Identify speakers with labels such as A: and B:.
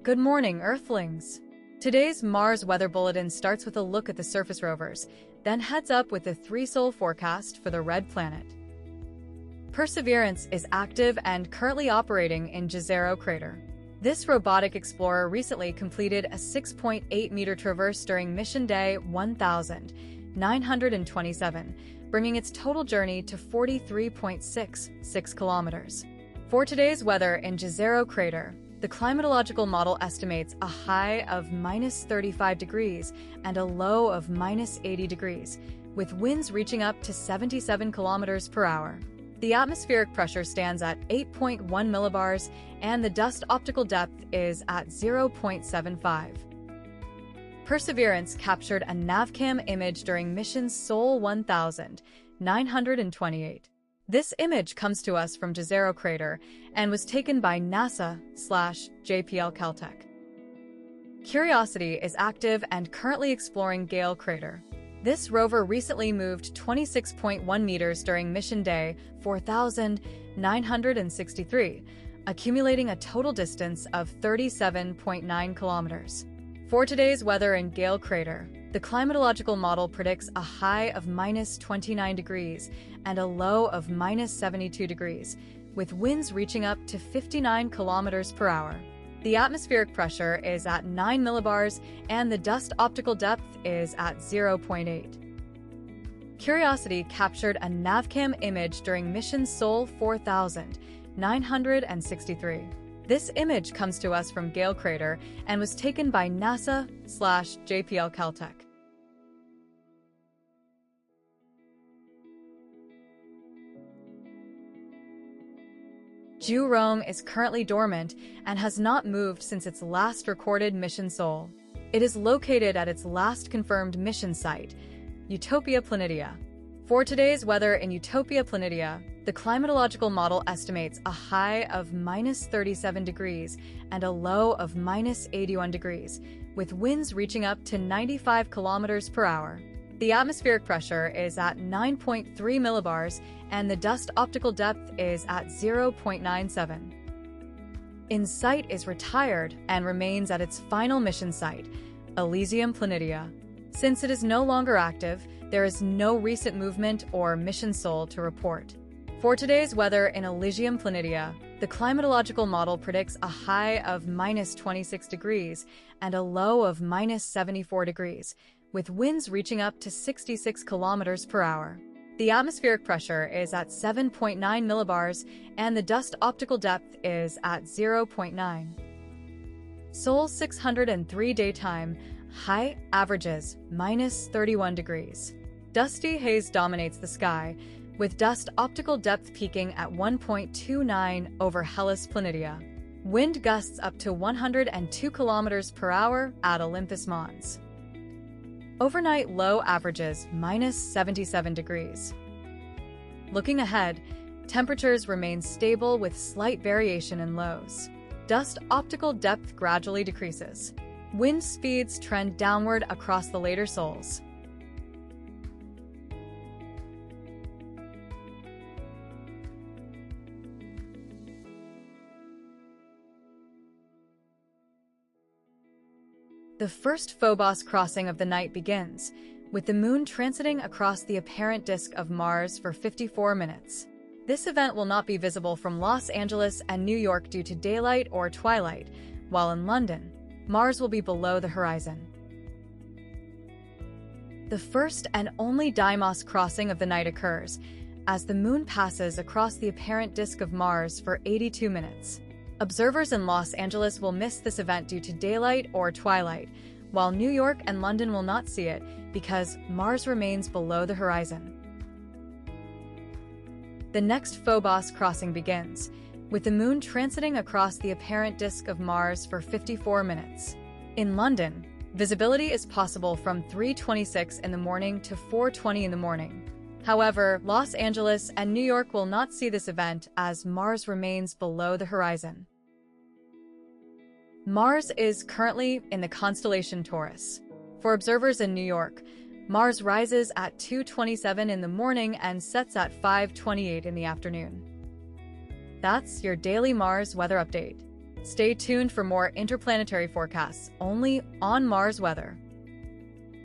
A: Good morning, Earthlings! Today's Mars Weather Bulletin starts with a look at the surface rovers, then heads up with the three-sol forecast for the Red Planet. Perseverance is active and currently operating in Jezero crater. This robotic explorer recently completed a 6.8-meter traverse during mission day 1927, bringing its total journey to 43.66 kilometers. For today's weather in Jezero crater, the climatological model estimates a high of -35 degrees and a low of -80 degrees, with winds reaching up to 77 kilometers per hour. The atmospheric pressure stands at 8.1 millibars, and the dust optical depth is at 0.75. Perseverance captured a NavCam image during mission Sol 1928. This image comes to us from Jezero crater and was taken by NASA/JPL Caltech. Curiosity is active and currently exploring Gale crater. This rover recently moved 26.1 meters during mission day 4963, accumulating a total distance of 37.9 kilometers. For today's weather in Gale crater, the climatological model predicts a high of -29 degrees and a low of -72 degrees, with winds reaching up to 59 kilometers per hour. The atmospheric pressure is at 9 millibars and the dust optical depth is at 0.8. Curiosity captured a NavCam image during mission Sol 4963. This image comes to us from Gale crater and was taken by NASA/JPL Caltech. Rome is currently dormant and has not moved since its last recorded mission Sol. It is located at its last confirmed mission site, Utopia Planitia. For today's weather in Utopia Planitia, the climatological model estimates a high of -37 degrees and a low of -81 degrees, with winds reaching up to 95 kilometers per hour. The atmospheric pressure is at 9.3 millibars and the dust optical depth is at 0.97. InSight is retired and remains at its final mission site, Elysium Planitia. Since it is no longer active, there is no recent movement or mission Sol to report. For today's weather in Elysium Planitia, the climatological model predicts a high of -26 degrees and a low of -74 degrees, with winds reaching up to 66 kilometers per hour. The atmospheric pressure is at 7.9 millibars and the dust optical depth is at 0.9. Sol 603 daytime, high averages -31 degrees. Dusty haze dominates the sky, with dust optical depth peaking at 1.29 over Hellas Planitia. Wind gusts up to 102 kilometers per hour at Olympus Mons. Overnight low averages -77 degrees. Looking ahead, temperatures remain stable with slight variation in lows. Dust optical depth gradually decreases. Wind speeds trend downward across the later sols. The first Phobos crossing of the night begins, with the moon transiting across the apparent disk of Mars for 54 minutes. This event will not be visible from Los Angeles and New York due to daylight or twilight, while in London, Mars will be below the horizon. The first and only Deimos crossing of the night occurs, as the moon passes across the apparent disk of Mars for 82 minutes. Observers in Los Angeles will miss this event due to daylight or twilight, while New York and London will not see it because Mars remains below the horizon. The next Phobos crossing begins, with the moon transiting across the apparent disk of Mars for 54 minutes. In London, visibility is possible from 3:26 in the morning to 4:20 in the morning. However, Los Angeles and New York will not see this event as Mars remains below the horizon. Mars is currently in the constellation Taurus. For observers in New York, Mars rises at 2:27 in the morning and sets at 5:28 in the afternoon. That's your daily Mars weather update. Stay tuned for more interplanetary forecasts only on Mars Weather.